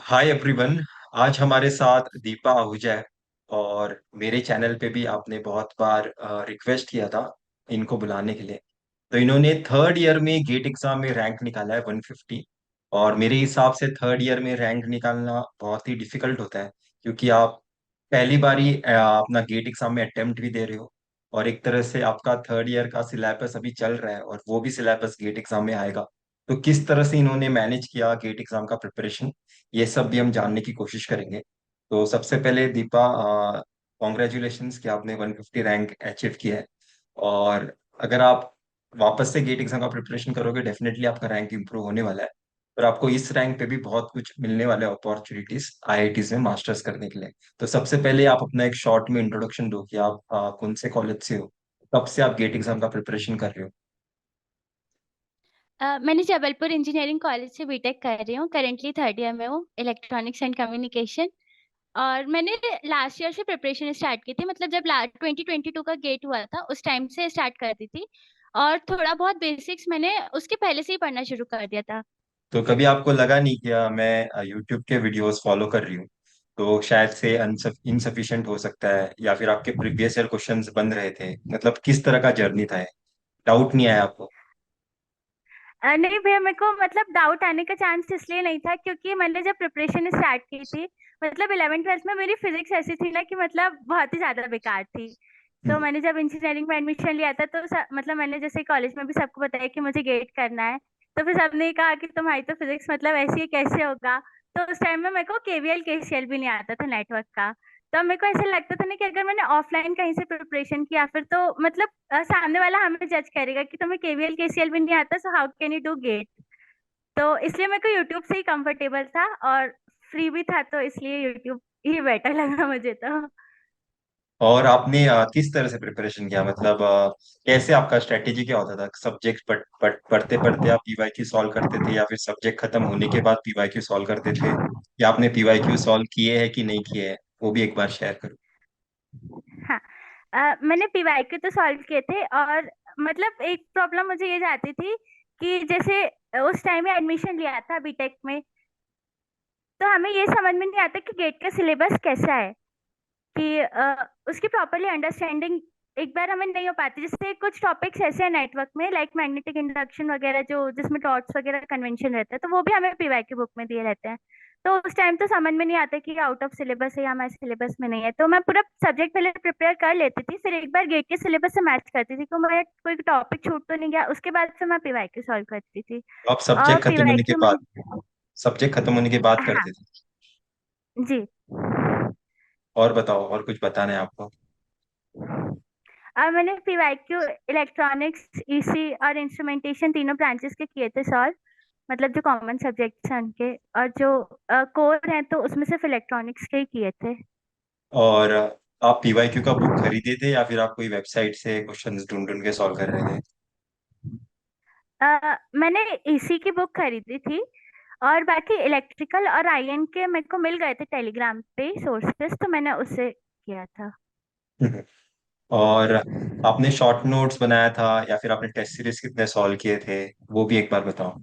Hi everyone. आज हमारे साथ दीपा आहूजा है। और मेरे चैनल पे भी आपने बहुत बार रिक्वेस्ट किया था इनको बुलाने के लिए। तो इन्होंने थर्ड ईयर में गेट एग्जाम में रैंक निकाला है 150। और मेरे हिसाब से थर्ड ईयर में रैंक निकालना बहुत ही डिफिकल्ट होता है, क्योंकि आप पहली बारी अपना गेट एग्जाम में अटेम्प्ट भी दे रहे हो। और एक तरह से आपका थर्ड ईयर का सिलेबस अभी चल रहा है और वो भी सिलेबस गेट एग्जाम में आएगा। तो किस तरह से इन्होंने मैनेज किया गेट एग्जाम का प्रिपरेशन, ये सब भी हम जानने की कोशिश करेंगे। तो सबसे पहले दीपा, कॉन्ग्रेचुलेशंस कि आपने 150 रैंक अचीव किया है। और अगर आप वापस से गेट एग्जाम का प्रिपरेशन करोगे, डेफिनेटली आपका रैंक इंप्रूव होने वाला है। पर आपको इस रैंक पे भी बहुत कुछ मिलने वाले अपॉर्चुनिटीज आईआईटीज में मास्टर्स करने के लिए। तो सबसे पहले आप अपना एक शॉर्ट में इंट्रोडक्शन दो कि आप कौन से कॉलेज से हो, कब से आप गेट एग्जाम का प्रिपरेशन कर रहे हो। मैंने जबलपुर इंजीनियरिंग कॉलेज से बीटेक कर रही हूँ। करेंटली थर्ड ईयर में हूँ, इलेक्ट्रॉनिक्स एंड कम्युनिकेशन। और मैंने लास्ट ईयर से प्रिपरेशन स्टार्ट की थी, मतलब जब 2022 का गेट हुआ था उस टाइम से स्टार्ट कर दी थी। और थोड़ा बहुत बेसिक्स मैंने उसके पहले से ही पढ़ना शुरू कर दिया था। तो कभी आपको लगा नहीं कि मैं यूट्यूब के वीडियोस फॉलो कर रही हूँ, तो शायद से इनसफिशिएंट हो सकता है, या फिर आपके प्रीवियस ईयर क्वेश्चंस बन रहे थे? मतलब किस तरह का जर्नी था? डाउट नहीं आया आपको? नहीं भैया, मेरे को मतलब डाउट आने का चांस इसलिए नहीं था क्योंकि मैंने जब प्रिपरेशन स्टार्ट की थी, मतलब 11th 12th में मेरी फिजिक्स ऐसी थी ना कि मतलब बहुत ही ज्यादा बेकार थी। तो हम्म। मैंने जब इंजीनियरिंग में एडमिशन लिया था तो मतलब मैंने जैसे कॉलेज में भी सबको बताया कि मुझे गेट करना है। तो फिर सबने कहा कि तुम्हारी तो फिजिक्स मतलब ऐसी है, कैसे होगा। तो उस टाइम में मेरे को केवीएल केसीएल भी नहीं आता था नेटवर्क का। तो मेरे को ऐसा लगता था ना कि अगर मैंने ऑफलाइन कहीं से प्रिपरेशन किया फिर तो मतलब सामने वाला हमें जज करेगा कि तुम्हें केवीएल केसीएल भी नहीं आता, so how can you do get. तो इसलिए मेरे को यूट्यूब से ही कंफर्टेबल था और फ्री भी था, तो इसलिए यूट्यूब ही बेटर लगा मुझे तो। और आपने किस तरह से प्रिपरेशन किया? मतलब कैसे आपका स्ट्रेटेजी क्या होता था? सब्जेक्ट पढ़ते पढ़ते आप पीवाईक्यू सॉल्व करते थे, या फिर सब्जेक्ट खत्म होने के बाद पीवाईक्यू सॉल्व करते थे, या आपने पीवाईक्यू सॉल्व किए हैं कि नहीं किए हैं? वो भी एक बार शेयर करो। हाँ, मैंने पीवाईक्यू तो सॉल्व किए थे। और मतलब एक प्रॉब्लम मुझे ये जाती थी कि जैसे उस टाइम में एडमिशन लिया था बीटेक में, तो हमें ये समझ में नहीं आता कि गेट का सिलेबस कैसा है, कि उसकी प्रॉपरली अंडरस्टैंडिंग एक बार हमें नहीं हो पाती। जैसे कुछ टॉपिक्स ऐसे हैं नेटवर्क में, लाइक मैग्नेटिक इंडक्शन वगैरह, जो जिसमें डॉट्स वगैरह कन्वेंशन रहता है, तो वो भी हमें पीवाई की बुक में दिए रहते हैं। तो उस टाइम तो समझ में नहीं आता कि आउट ऑफ सिलेबस है या हमारे सिलेबस में नहीं है। तो मैं पूरा सब्जेक्ट पहले प्रिपेयर कर लेती थी, फिर एक बार गेट के सिलेबस से मैच करती थी कि मैं कोई टॉपिक छूट तो नहीं गया, उसके बाद फिर मैं पीवाई क्यू सॉल्व करती थी। तो आप और सब्जेक्ट खत्म पीवाई होने के क्यू में, बाद, सब्जेक्ट खत्म होने के बाद हाँ करते थे? जी। और बताओ, और कुछ बताना है आपको? मैंने पीवाईक्यू, इलेक्ट्रॉनिक्स, ईसी और इंस्ट्रूमेंटेशन तीनों ब्रांचेस के किए थे सॉल्व। मतलब जो कॉमन सब्जेक्ट्स हैं उनके, और जो कोर हैं तो उसमें सिर्फ इलेक्ट्रॉनिक्स के ही किए थे। और आप पीवाईक्यू का बुक खरीदे थे, या फिर आप कोई वेबसाइट से क्वेश्चंस ढूंढ ढूंढ के सॉल्व कर रहे थे? मैंने ईसी की बुक खरीदी थी, और बाकी इलेक्ट्रिकल और आईएन के मेरे को मिल गए थे टेलीग्राम पे सोर्सेस, तो मैंने उससे किया था। और आपने शॉर्ट नोट्स बनाया था, या फिर आपने टेस्ट सीरीज कितने सॉल्व किए थे? वो भी एक बार बताओ।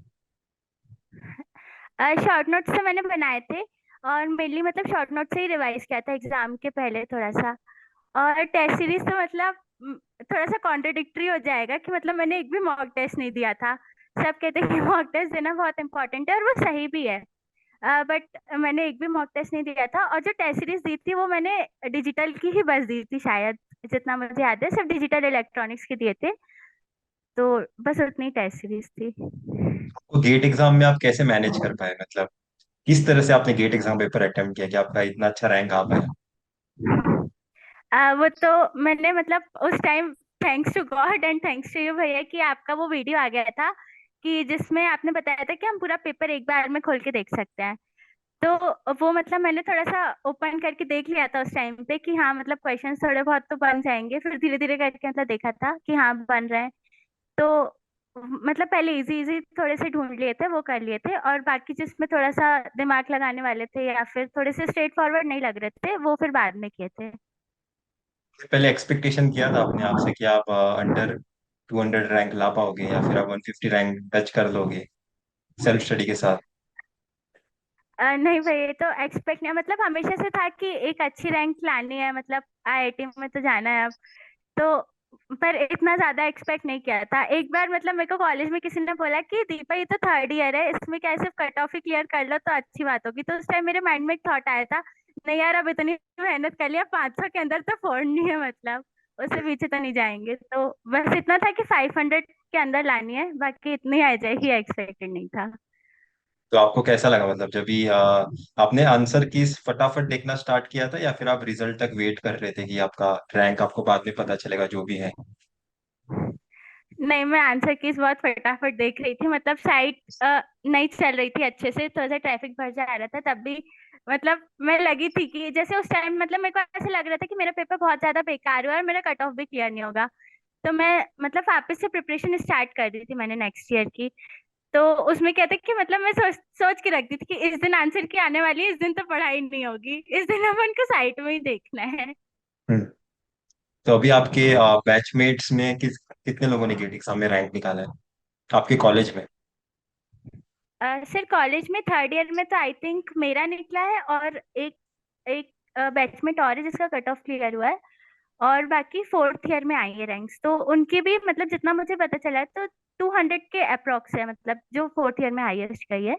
शॉर्ट नोट्स तो मैंने बनाए थे, और मेनली मतलब शॉर्ट नोट से ही रिवाइज किया था एग्जाम के पहले थोड़ा सा। और टेस्ट सीरीज तो मतलब थोड़ा सा कॉन्ट्रडिक्टरी हो जाएगा कि मतलब मैंने एक भी मॉक टेस्ट नहीं दिया था। सब कहते हैं कि मॉक टेस्ट देना बहुत इंपॉर्टेंट है, और वो सही भी है। बट मैंने एक भी मॉक टेस्ट नहीं दिया था, और जो टेस्ट सीरीज दी थी वो मैंने डिजिटल की ही बस दी थी शायद। जितना मुझे याद है सिर्फ डिजिटल इलेक्ट्रॉनिक्स के दिए थे। तो बस उतनी टेस्ट सीरीज थी। तो गेट एग्जाम में आप कैसे मैनेज कर पाए? मतलब किस तरह से आपने गेट एग्जाम पेपर अटेम्प्ट किया कि आपका इतना अच्छा रैंक आ पाया? वो तो मैंने मतलब उस time, thanks to God and thanks to you भैया, कि आपका वो वीडियो आ गया था कि जिसमें आपने बताया था कि हम पूरा पेपर एक बार में खोल के देख सकते हैं। तो वो मतलब मैंने थोड़ा सा ओपन करके देख लिया था उस टाइम पे कि हाँ मतलब क्वेश्चंस थोड़े बहुत तो बन जाएंगे, फिर धीरे धीरे करके मतलब देखा था कि हाँ बन रहे हैं। तो मतलब पहले इजी इजी थोड़े से ढूंढ लिए थे, वो कर लिए थे, और बाकी जिसमें थोड़ा सा दिमाग लगाने वाले थे या फिर थोड़े से स्ट्रेट फॉरवर्ड नहीं लग रहे थे, वो फिर बाद में किए थे। पहले एक्सपेक्टेशन किया था आपने आपसे कि आप अंडर 200 रैंक ला पाओगे, या फिर आप 150 रैंक टच कर लोगे सेल्फ स्टडी के साथ? नहीं भाई, ये तो एक्सपेक्ट नहीं, मतलब हमेशा से था कि एक अच्छी रैंक लानी है, मतलब आईआईटी में तो जाना है अब। तो पर इतना ज्यादा एक्सपेक्ट नहीं किया था। एक बार मतलब मेरे को कॉलेज में किसी ने बोला कि दीपा ये तो थर्ड ईयर है, इसमें क्या है, सिर्फ कट ऑफ ही क्लियर कर लो तो अच्छी बात होगी। तो उस टाइम मेरे माइंड में एक थॉट आया था, नहीं यार अब इतनी मेहनत कर लिया, 500 के अंदर तो फोड़नी है, मतलब उससे पीछे तो नहीं जाएंगे। तो बस इतना था कि 500 के अंदर लानी है, बाकी इतनी आ जाएगी एक्सपेक्टेड नहीं था। तो आपको कैसा लगा, मतलब जब भी आपने आंसर कीज फटाफट देखना स्टार्ट किया था, या फिर आप रिजल्ट तक वेट कर रहे थे कि आपका रैंक आपको बाद में पता चलेगा जो भी है? नहीं, मैं आंसर कीज बहुत फटाफट देख रही थी, मतलब साइट नहीं चल रही थी अच्छे से, थोड़ा सा ट्रैफिक भर जा रहा था तब भी। मतलब मैं लगी थी कि जैसे उस टाइम मतलब मेरे को ऐसे लग रहा था कि मेरा पेपर बहुत ज्यादा बेकार हुआ और मेरा कट ऑफ भी क्लियर नहीं होगा। तो मैं मतलब वापस से प्रिपरेशन स्टार्ट कर दी थी मैंने नेक्स्ट ईयर की। तो उसमें कहते कि मतलब मैं सोच सोच के रख दी थी कि इस दिन आंसर की आने वाली है, इस दिन तो पढ़ाई नहीं होगी, इस दिन अपन को साइट में ही देखना है। हम्म। तो अभी आपके बैचमेट्स में कितने लोगों ने गेट एग्जाम में रैंक निकाला है आपके कॉलेज में? सर कॉलेज में थर्ड ईयर में तो आई थिंक मेरा निकला है, और एक एक बैचमेट और है जिसका कट ऑफ क्लियर हुआ है। और बाकी फोर्थ ईयर में आई है रैंक्स, तो उनकी भी मतलब जितना मुझे पता चला है तो 200 के अप्रोक्स है, मतलब जो फोर्थ ईयर में हाईएस्ट गई है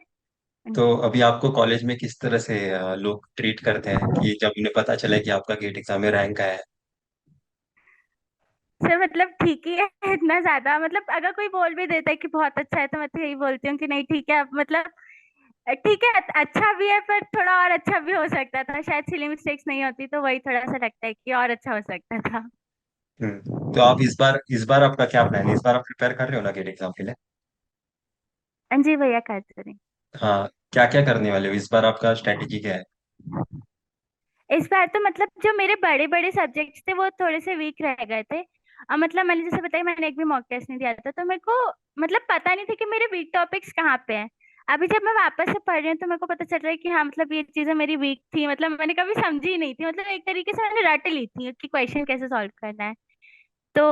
तो उनकी। अभी आपको कॉलेज में किस तरह से लोग ट्रीट करते हैं कि जब उन्हें पता चले कि आपका गेट एग्जाम में रैंक आया है? सर मतलब ठीक ही है, इतना ज्यादा मतलब अगर कोई बोल भी देता है कि बहुत अच्छा है तो मैं तो यही बोलती हूँ कि नहीं ठीक है, अब मतलब ठीक है, अच्छा भी है पर थोड़ा और अच्छा भी हो सकता था, शायद सिली मिस्टेक्स नहीं होती, तो वही थोड़ा सा लगता है कि और अच्छा हो सकता था। तो आप इस बार आपका क्या प्लान है? इस बार आप प्रिपेयर कर रहे हो ना गेट एग्जाम के लिए? हाँ जी भैया, कर तो रही। हाँ। क्या क्या करने वाले हो इस बार, आपका स्ट्रेटेजी क्या है? इस बार तो मतलब जो मेरे बड़े बड़े सब्जेक्ट्स थे वो थोड़े से वीक रह गए थे। मतलब मैंने जैसे बताया, मैंने एक भी मॉक टेस्ट नहीं दिया था, तो मेरे को मतलब पता नहीं था कि मेरे वीक टॉपिक्स कहाँ पे हैं। अभी जब मैं वापस से पढ़ रही हूँ तो मेरे को पता चल रहा है कि हाँ मतलब ये चीजें मेरी वीक थी, मतलब मैंने कभी समझी ही नहीं थी, मतलब एक तरीके से मैंने रट ली थी कि क्वेश्चन कैसे सॉल्व करना है। तो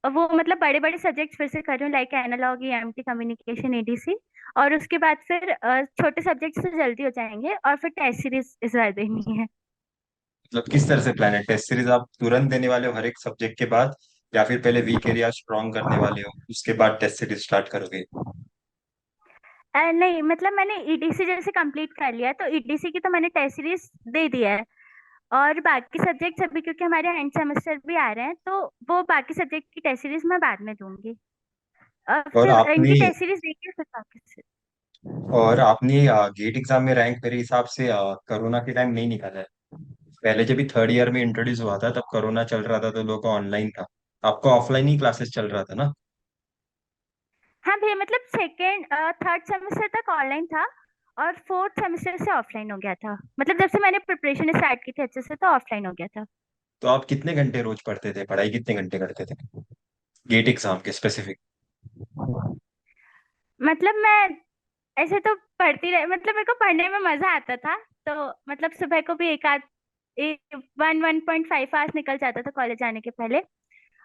वो मतलब बड़े बड़े सब्जेक्ट्स फिर से कर रही हूँ, like analogue, EMT, communication, ADC. और उसके बाद फिर छोटे सब्जेक्ट्स तो जल्दी हो जाएंगे, और फिर टेस्ट सीरीज इस बार देनी है। मतलब किस तरह से प्लान है? टेस्ट सीरीज आप तुरंत देने वाले हो हर एक सब्जेक्ट के बाद, या फिर पहले वीक एरिया स्ट्रॉन्ग करने वाले हो उसके बाद टेस्ट सीरीज स्टार्ट करोगे? नहीं मतलब मैंने ईडीसी जैसे कंप्लीट कर लिया है, तो ईडीसी की तो मैंने टेस्ट सीरीज दे दिया है। और बाकी सब्जेक्ट्स अभी क्योंकि हमारे एंड सेमेस्टर भी आ रहे हैं, तो वो बाकी सब्जेक्ट की टेस्ट सीरीज मैं बाद में दूंगी। और और फिर आपने इनकी टेस्ट सीरीज देखिए फिर बाकी से। और आपने गेट एग्जाम में रैंक मेरे हिसाब से कोरोना के टाइम नहीं निकाला है। पहले जब भी थर्ड ईयर में इंट्रोड्यूस हुआ था तब कोरोना चल रहा था, तो लोगों का ऑनलाइन था। आपका ऑफलाइन ही क्लासेस चल रहा था ना? हाँ भैया, मतलब सेकेंड थर्ड सेमेस्टर तक ऑनलाइन था, और फोर्थ सेमेस्टर से ऑफलाइन हो गया था, मतलब जब से मैंने प्रिपरेशन स्टार्ट की थी अच्छे से तो ऑफलाइन हो गया था। तो आप कितने घंटे रोज पढ़ते थे, पढ़ाई कितने घंटे करते थे गेट एग्जाम के स्पेसिफिक? मतलब मैं ऐसे तो पढ़ती रह, मतलब मेरे को पढ़ने में मजा आता था। तो मतलब सुबह को भी एक आध 1-1.5 आवर्स निकल जाता था कॉलेज आने के पहले,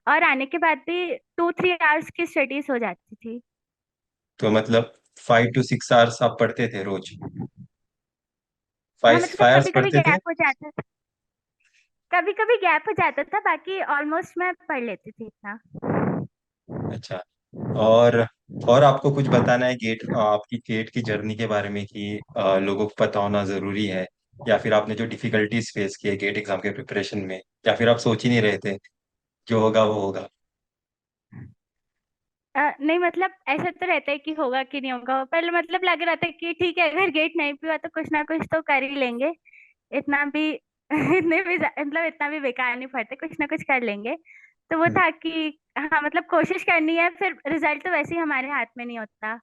और आने के बाद भी 2-3 आवर्स की स्टडीज हो जाती थी। तो मतलब 5 to 6 आवर्स आप पढ़ते थे रोज? हाँ फाइव मतलब फाइव आवर्स कभी कभी पढ़ते थे? गैप हो जाता था, कभी कभी गैप हो जाता था, बाकी ऑलमोस्ट मैं पढ़ लेती थी इतना। अच्छा। और और आपको कुछ बताना है गेट, आपकी गेट की जर्नी के बारे में कि लोगों को पता होना जरूरी है, या फिर आपने जो डिफिकल्टीज फेस किए गेट एग्जाम के प्रिपरेशन में, या फिर आप सोच ही नहीं रहे थे जो होगा वो होगा? नहीं मतलब ऐसा तो रहता है कि होगा कि नहीं होगा, पहले मतलब लग रहा था कि ठीक है अगर गेट नहीं भी हुआ तो कुछ ना कुछ तो कर ही लेंगे, इतना भी इतने भी मतलब इतना भी बेकार नहीं पढ़ते, कुछ ना कुछ कर लेंगे। तो वो हम्म। था कि हाँ मतलब कोशिश करनी है, फिर रिजल्ट तो वैसे ही हमारे हाथ में नहीं होता,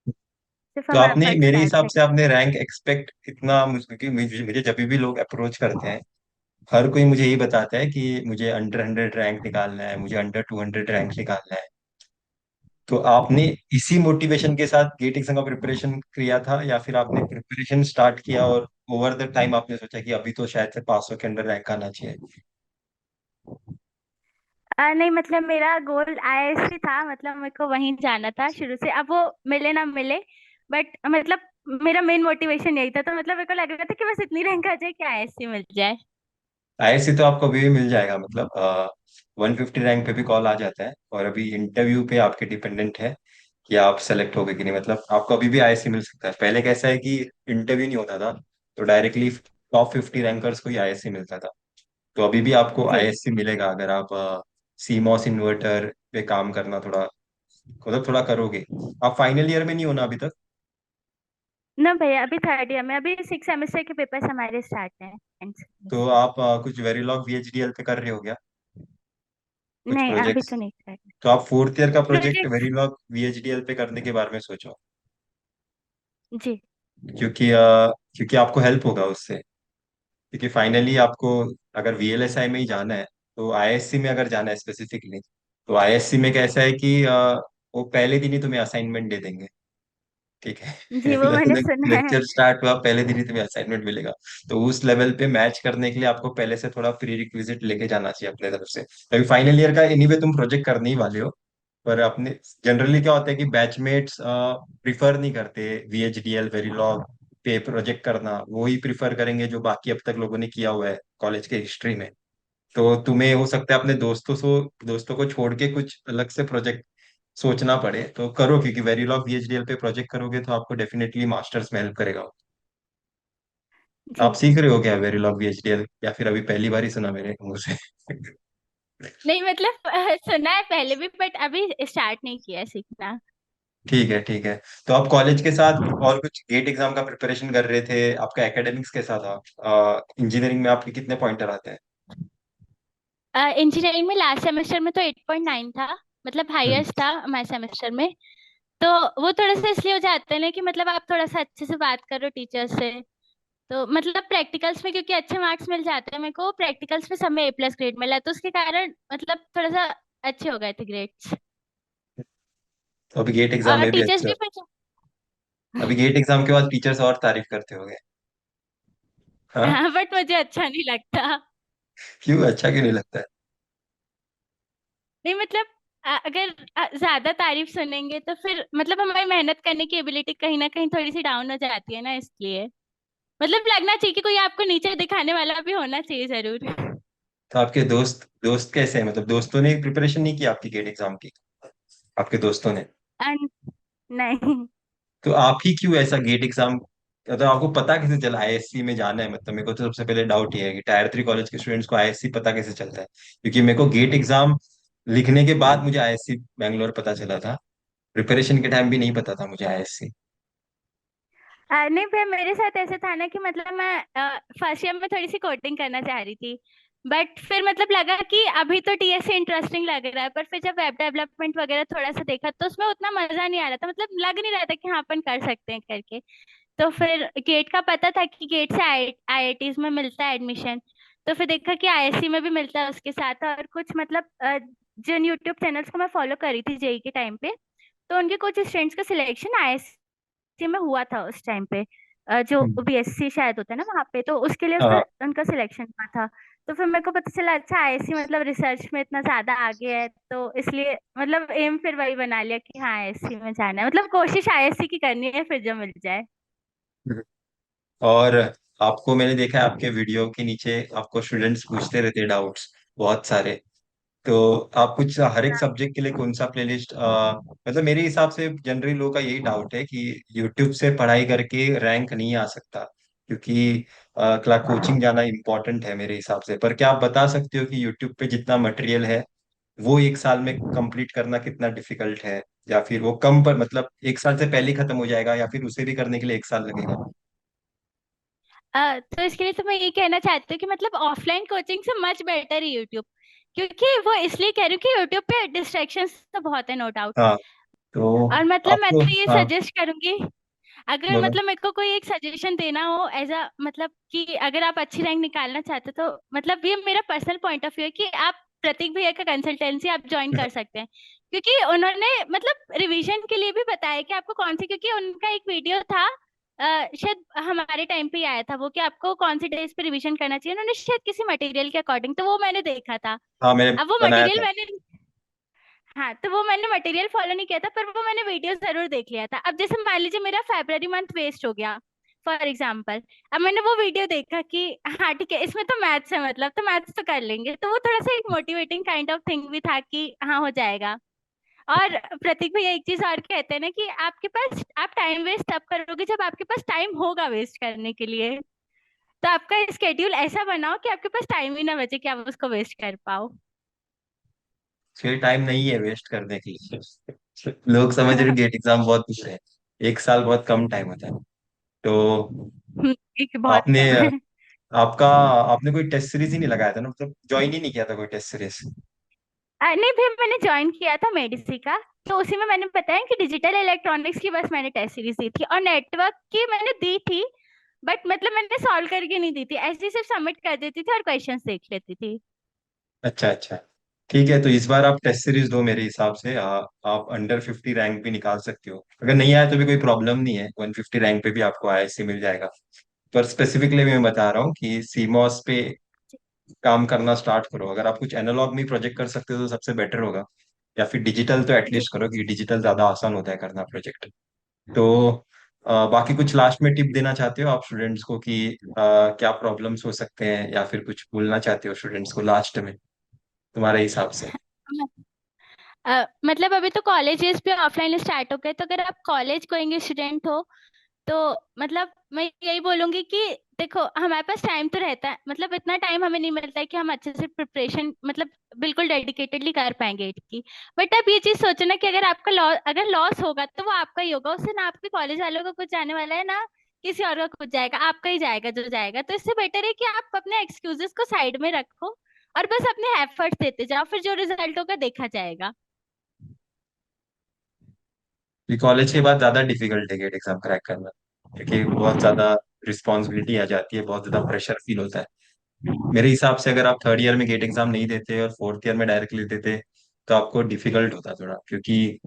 सिर्फ तो हमें आपने, एफर्ट्स मेरे डालते हिसाब से हैं। आपने रैंक एक्सपेक्ट इतना क्योंकि मुझे जब भी लोग अप्रोच करते हैं, हर कोई मुझे यही बताता है कि मुझे अंडर 100 रैंक निकालना है, मुझे अंडर 200 रैंक निकालना है। तो आपने इसी मोटिवेशन के साथ गेट एग्जाम का प्रिपरेशन किया था, या फिर आपने प्रिपरेशन स्टार्ट किया और ओवर द टाइम आपने सोचा कि अभी तो शायद से 500 के अंडर रैंक आना चाहिए? नहीं मतलब मेरा गोल आईआईएससी था, मतलब मेरे को वहीं जाना था शुरू से, अब वो मिले ना मिले, बट मतलब मेरा मेन मोटिवेशन यही था, तो मतलब मेरे को लग रहा था कि बस इतनी रैंक आ जाए कि आईएससी मिल जाए। आईएससी तो आपको अभी भी मिल जाएगा, मतलब 150 रैंक पे भी कॉल आ जाता है, और अभी इंटरव्यू पे आपके डिपेंडेंट है कि आप सेलेक्ट हो गए कि नहीं। मतलब आपको अभी भी आईएससी मिल सकता है। पहले कैसा है कि इंटरव्यू नहीं होता था, तो डायरेक्टली टॉप 50 रैंकर्स को ही आईएससी मिलता था। तो अभी भी आपको जी। आईएससी मिलेगा अगर आप सीमॉस इन्वर्टर पे काम करना थोड़ा, मतलब थोड़ा करोगे। आप फाइनल ईयर में नहीं होना अभी तक? ना भैया, अभी थर्ड ईयर में, अभी 6 सेमेस्टर के पेपर्स हमारे स्टार्ट हैं end से। तो आप कुछ वेरीलॉग वीएचडीएल पे कर रहे हो क्या, कुछ नहीं, अभी प्रोजेक्ट्स? तो नहीं स्टार्ट। तो आप फोर्थ ईयर का प्रोजेक्ट प्रोजेक्ट। वेरीलॉग वीएचडीएल पे करने के बारे में सोचो। जी। क्योंकि आपको हेल्प होगा उससे। क्योंकि फाइनली आपको अगर वीएलएसआई में ही जाना है, तो आईएससी में अगर जाना है स्पेसिफिकली, तो आईएससी में कैसा है कि वो पहले दिन ही तुम्हें असाइनमेंट दे देंगे। ठीक है। जी, वो मैंने सुना है। लेक्चर स्टार्ट हुआ पहले दिन ही तुम्हें असाइनमेंट मिलेगा। तो उस लेवल पे मैच करने के लिए आपको पहले से थोड़ा प्री रिक्विजिट लेके जाना चाहिए अपने तरफ से। अभी फाइनल ईयर का एनीवे तुम प्रोजेक्ट करने ही वाले हो, पर अपने जनरली क्या होता है कि बैचमेट्स प्रिफर नहीं करते वीएचडीएल वेरीलॉग पे प्रोजेक्ट करना। वो ही प्रिफर करेंगे जो बाकी अब तक लोगों ने किया हुआ है कॉलेज के हिस्ट्री में। तो तुम्हें हो सकता है अपने दोस्तों को छोड़ के कुछ अलग से प्रोजेक्ट सोचना पड़े, तो करो, क्योंकि वेरीलॉग वीएचडीएल पे प्रोजेक्ट करोगे तो आपको डेफिनेटली मास्टर्स में हेल्प करेगा। आप जी। सीख रहे हो क्या वेरीलॉग वीएचडीएल, या फिर अभी पहली बार ही सुना मेरे मुंह से? नहीं मतलब सुना है पहले भी, बट अभी स्टार्ट नहीं किया है सीखना। ठीक है, ठीक है। तो आप कॉलेज के साथ और कुछ गेट एग्जाम का प्रिपरेशन कर रहे थे, आपका एकेडमिक्स कैसा था? इंजीनियरिंग में आपके कितने पॉइंटर आते हैं? इंजीनियरिंग में लास्ट सेमेस्टर में तो 8.9 था, मतलब हम्म। हाईएस्ट था हमारे सेमेस्टर में। तो वो थोड़ा सा इसलिए हो जाते हैं ना कि मतलब आप थोड़ा सा अच्छे से बात करो टीचर से। तो मतलब प्रैक्टिकल्स में क्योंकि अच्छे मार्क्स मिल जाते हैं, मेरे को प्रैक्टिकल्स में सब में A+ ग्रेड मिला, तो उसके कारण मतलब थोड़ा सा अच्छे हो गए थे ग्रेड्स। तो अभी गेट एग्जाम और में भी टीचर्स अच्छे हो? भी मुझे अभी गेट एग्जाम के बाद टीचर्स और तारीफ करते होंगे। हाँ। हाँ, बट मुझे अच्छा नहीं लगता। क्यों, अच्छा क्यों नहीं लगता है? नहीं मतलब अगर ज्यादा तारीफ सुनेंगे तो फिर मतलब हमारी मेहनत करने की एबिलिटी कहीं ना कहीं थोड़ी सी डाउन हो जाती है ना, इसलिए मतलब लगना चाहिए कि कोई आपको नीचे दिखाने वाला भी होना चाहिए जरूर। तो आपके दोस्त दोस्त कैसे हैं, मतलब दोस्तों ने प्रिपरेशन नहीं की आपकी गेट एग्जाम की, आपके दोस्तों ने? And, नहीं। तो आप ही क्यों ऐसा गेट एग्जाम, मतलब आपको पता कैसे चला आईएससी में जाना है? मतलब मेरे को तो सबसे पहले डाउट ये है कि टायर 3 कॉलेज के स्टूडेंट्स को आईएससी पता कैसे चलता है। क्योंकि मेरे को गेट एग्जाम लिखने के बाद मुझे आईएससी बैंगलोर पता चला था। प्रिपरेशन के टाइम भी नहीं पता था मुझे आईएससी। नहीं फिर मेरे साथ ऐसे था ना कि मतलब मैं फर्स्ट ईयर में थोड़ी सी कोडिंग करना चाह रही थी, बट फिर मतलब लगा कि अभी तो टीएससी इंटरेस्टिंग लग रहा है, पर फिर जब वेब डेवलपमेंट वगैरह थोड़ा सा देखा तो उसमें उतना मजा नहीं आ रहा था, मतलब लग नहीं रहा था कि हाँ अपन कर सकते हैं करके। तो फिर गेट का पता था कि गेट से आईआईटीज में मिलता है एडमिशन। तो फिर देखा कि आईएससी में भी मिलता है उसके साथ, और कुछ मतलब जिन यूट्यूब चैनल्स को मैं फॉलो करी थी जेई के टाइम पे, तो उनके कुछ स्टूडेंट्स का सिलेक्शन आईएससी में हुआ था उस टाइम पे। जो हम्म। बीएससी शायद होता है ना वहाँ पे, तो उसके लिए उसका हाँ। उनका सिलेक्शन हुआ था। तो फिर मेरे को पता चला अच्छा आईएससी मतलब रिसर्च में इतना ज्यादा आगे है, तो इसलिए मतलब एम फिर वही बना लिया कि हाँ आईएससी में जाना है, मतलब कोशिश आईएससी की करनी है फिर जो मिल जाए। और आपको मैंने देखा है आपके वीडियो के नीचे आपको स्टूडेंट्स पूछते रहते हैं डाउट्स बहुत सारे। तो आप कुछ हर एक सब्जेक्ट के लिए कौन सा प्लेलिस्ट, मतलब मेरे हिसाब से जनरली लोगों का यही डाउट है कि यूट्यूब से पढ़ाई करके रैंक नहीं आ सकता, क्योंकि क्लास कोचिंग जाना इम्पोर्टेंट है मेरे हिसाब से। पर क्या आप बता सकते हो कि यूट्यूब पे जितना मटेरियल है वो एक साल में कंप्लीट करना कितना डिफिकल्ट है, या फिर वो कम पर, मतलब एक साल से पहले ही खत्म हो जाएगा, या फिर उसे भी करने के लिए एक साल लगेगा? तो इसके लिए तो मैं ये कहना चाहती हूँ कि मतलब ऑफलाइन कोचिंग से मच बेटर है यूट्यूब। क्योंकि वो इसलिए कह रही हूँ कि यूट्यूब पे डिस्ट्रैक्शंस तो बहुत है, नो डाउट। हाँ। तो और मतलब मैं आपको, तो ये हाँ, सजेस्ट करूंगी, अगर बोलो। मतलब मेरे को कोई एक सजेशन देना हो एज अ मतलब कि अगर आप अच्छी रैंक निकालना चाहते हो, तो मतलब ये मेरा पर्सनल पॉइंट ऑफ व्यू है कि आप प्रतीक भैया का कंसल्टेंसी आप ज्वाइन कर सकते हैं। क्योंकि उन्होंने मतलब रिवीजन के लिए भी बताया कि आपको कौन सी, क्योंकि उनका एक वीडियो था शायद हमारे टाइम पे ही आया था वो, कि आपको कौन से डेज पे रिवीजन करना चाहिए, उन्होंने शायद किसी मटेरियल के अकॉर्डिंग, तो वो मैंने देखा था। हाँ, मैंने अब वो बनाया मटेरियल था। मैंने हाँ, तो वो मैंने मटेरियल फॉलो नहीं किया था, पर वो मैंने वीडियो जरूर देख लिया था। अब जैसे मान लीजिए मेरा फेब्रवरी मंथ वेस्ट हो गया फॉर एग्जाम्पल, अब मैंने वो वीडियो देखा कि हाँ ठीक है, इसमें तो मैथ्स है, मतलब तो मैथ्स तो कर लेंगे, तो वो थोड़ा सा एक मोटिवेटिंग काइंड ऑफ थिंग भी था कि हाँ हो जाएगा। और प्रतीक भैया एक चीज और कहते हैं ना कि आपके पास, आप टाइम वेस्ट तब करोगे जब आपके पास टाइम होगा वेस्ट करने के लिए। तो आपका स्केड्यूल ऐसा बनाओ कि आपके पास टाइम ही ना बचे कि आप उसको वेस्ट कर पाओ। फिर टाइम नहीं है वेस्ट करने के लिए। लोग समझ रहे गेट एग्जाम बहुत कुछ है, एक साल बहुत कम टाइम होता है। तो एक बहुत आपने कम है। आपका आपने कोई टेस्ट सीरीज ही नहीं लगाया था ना, मतलब ज्वाइन ही नहीं किया था कोई टेस्ट सीरीज? नहीं भैया, मैंने ज्वाइन किया था मेडिसी का। तो उसी में मैंने बताया कि डिजिटल इलेक्ट्रॉनिक्स की बस मैंने टेस्ट सीरीज दी थी, और नेटवर्क की मैंने दी थी, बट मतलब मैंने सॉल्व करके नहीं दी थी, ऐसे ही सिर्फ सबमिट कर देती थी और क्वेश्चंस देख लेती थी। अच्छा अच्छा, ठीक है। तो इस बार आप टेस्ट सीरीज दो मेरे हिसाब से। आप अंडर 50 रैंक भी निकाल सकते हो, अगर नहीं आया तो भी कोई प्रॉब्लम नहीं है, 150 रैंक पे भी आपको आईआईसी मिल जाएगा। पर स्पेसिफिकली मैं बता रहा हूँ कि सीमॉस पे काम करना स्टार्ट करो। अगर आप कुछ एनालॉग में प्रोजेक्ट कर सकते हो तो सबसे बेटर होगा, या फिर डिजिटल तो जी। एटलीस्ट करो, कि डिजिटल ज्यादा आसान होता है करना प्रोजेक्ट। तो बाकी कुछ लास्ट में टिप देना चाहते हो आप स्टूडेंट्स को कि क्या प्रॉब्लम्स हो सकते हैं, या फिर कुछ बोलना चाहते हो स्टूडेंट्स को लास्ट में तुम्हारे हिसाब से? मतलब अभी तो कॉलेजेस भी ऑफलाइन स्टार्ट हो गए, तो अगर आप कॉलेज गोइंग स्टूडेंट हो तो मतलब मैं यही बोलूंगी कि देखो, हमारे पास टाइम तो रहता है, मतलब इतना टाइम हमें नहीं मिलता है कि हम अच्छे से प्रिपरेशन मतलब बिल्कुल डेडिकेटेडली कर पाएंगे इसकी। बट आप ये चीज सोचो ना कि अगर आपका लॉस, अगर लॉस होगा तो वो आपका ही होगा, उससे ना आपके कॉलेज वालों का कुछ जाने वाला है ना किसी और का कुछ जाएगा, आपका ही जाएगा जो जाएगा। तो इससे बेटर है कि आप अपने एक्सक्यूजेस को साइड में रखो और बस अपने एफर्ट्स देते जाओ, फिर जो रिजल्ट होगा देखा जाएगा। कि कॉलेज के बाद ज्यादा डिफिकल्ट है गेट एग्जाम क्रैक करना, क्योंकि बहुत ज्यादा रिस्पॉन्सिबिलिटी आ जाती है, बहुत ज्यादा प्रेशर फील होता है। मेरे हिसाब से अगर आप थर्ड ईयर में गेट एग्जाम नहीं देते और फोर्थ ईयर में डायरेक्टली देते तो आपको डिफिकल्ट होता थोड़ा, क्योंकि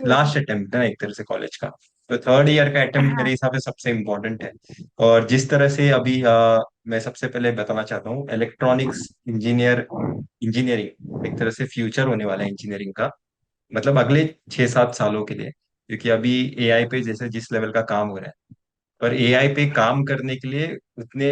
लास्ट अटेम्प्ट है ना एक तरह से कॉलेज का। तो थर्ड ईयर का अटेम्प्ट मेरे हाँ। हिसाब से सबसे इम्पोर्टेंट है। और जिस तरह से अभी मैं सबसे पहले बताना चाहता हूँ, इलेक्ट्रॉनिक्स इंजीनियरिंग एक तरह से फ्यूचर होने वाला है इंजीनियरिंग का, मतलब अगले 6-7 सालों के लिए। क्योंकि अभी एआई पे जैसे जिस लेवल का काम हो रहा है, पर एआई पे काम करने के लिए उतने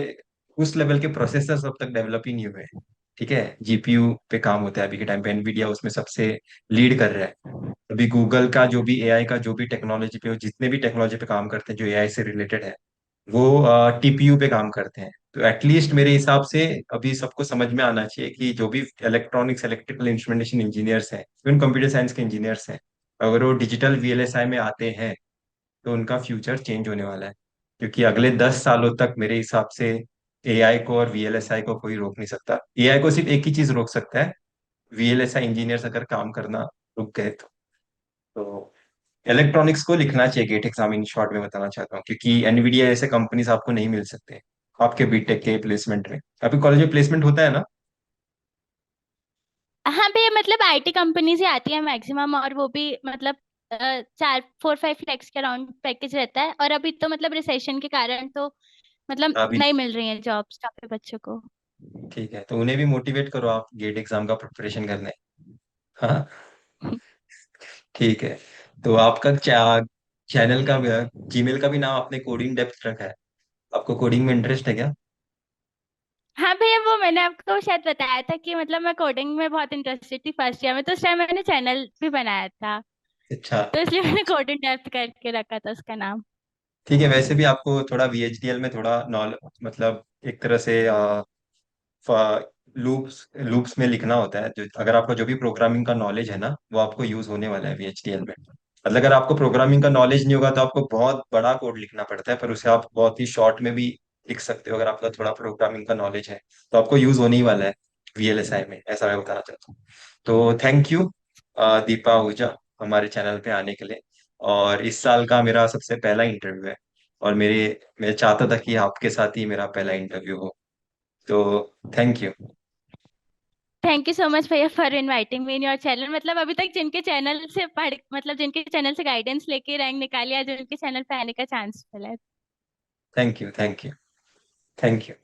उस लेवल के प्रोसेसर्स अब तक डेवलप ही नहीं हुए हैं। ठीक है, जीपीयू पे काम होता है अभी के टाइम पे, एनवीडिया उसमें सबसे लीड कर रहा है। अभी गूगल का जो भी एआई का जो भी टेक्नोलॉजी पे, जितने भी टेक्नोलॉजी पे काम करते हैं जो एआई से रिलेटेड है, वो टीपीयू पे काम करते हैं। तो एटलीस्ट मेरे हिसाब से अभी सबको समझ में आना चाहिए कि जो भी इलेक्ट्रॉनिक्स इलेक्ट्रिकल इंस्ट्रूमेंटेशन इंजीनियर्स हैं, इवन कंप्यूटर साइंस के इंजीनियर्स हैं, अगर वो डिजिटल वीएलएसआई में आते हैं तो उनका फ्यूचर चेंज होने वाला है। क्योंकि अगले 10 सालों तक मेरे हिसाब से एआई को और वीएलएसआई को कोई रोक नहीं सकता। एआई को सिर्फ एक ही चीज रोक सकता है, वीएलएसआई इंजीनियर्स अगर काम करना रुक गए तो इलेक्ट्रॉनिक्स को लिखना चाहिए गेट एग्जाम, इन शॉर्ट में बताना चाहता हूँ, क्योंकि एनवीडिया जैसे कंपनीज आपको नहीं मिल सकते आपके बीटेक के प्लेसमेंट में। आपके कॉलेज में प्लेसमेंट होता है ना? हाँ भैया, मतलब आईटी कंपनी से आती है मैक्सिमम, और वो भी मतलब 4-5 लाख के अराउंड पैकेज रहता है। और अभी तो मतलब रिसेशन के कारण तो मतलब अभी नहीं मिल रही है जॉब्स काफी बच्चों को। ठीक है, तो उन्हें भी मोटिवेट करो आप गेट एग्जाम का प्रिपरेशन करने। हाँ, ठीक है। तो आपका चैनल का, जीमेल का भी नाम आपने कोडिंग डेप्थ रखा है। आपको कोडिंग में इंटरेस्ट है क्या? हाँ भैया, वो मैंने आपको शायद बताया था कि मतलब मैं कोडिंग में बहुत इंटरेस्टेड थी फर्स्ट ईयर में, तो उस टाइम मैंने चैनल भी बनाया था, अच्छा, तो इसलिए मैंने कोडिंग डेप्थ करके रखा था उसका नाम। ठीक है। वैसे भी आपको थोड़ा वीएचडीएल में थोड़ा नॉल मतलब एक तरह से लूप्स में लिखना होता है, जो अगर आपका जो भी प्रोग्रामिंग का नॉलेज है ना वो आपको यूज होने वाला है वीएचडीएल में। मतलब अगर आपको प्रोग्रामिंग का नॉलेज नहीं होगा तो आपको बहुत बड़ा कोड लिखना पड़ता है, पर उसे आप बहुत ही शॉर्ट में भी लिख सकते हो अगर आपका थोड़ा प्रोग्रामिंग का नॉलेज है, तो आपको यूज होने ही वाला है वीएलएसआई में, ऐसा मैं बताना चाहता हूँ। तो थैंक यू दीपा आहूजा, हमारे चैनल पे आने के लिए। और इस साल का मेरा सबसे पहला इंटरव्यू है, और मैं चाहता था कि आपके साथ ही मेरा पहला इंटरव्यू हो। तो thank you. Thank you so much भैया for inviting me in your channel. मतलब अभी तक जिनके चैनल से पढ़, मतलब जिनके चैनल से गाइडेंस लेके रैंक निकाली, आज उनके चैनल पे आने का चांस मिला है। Thank you, thank you, thank you.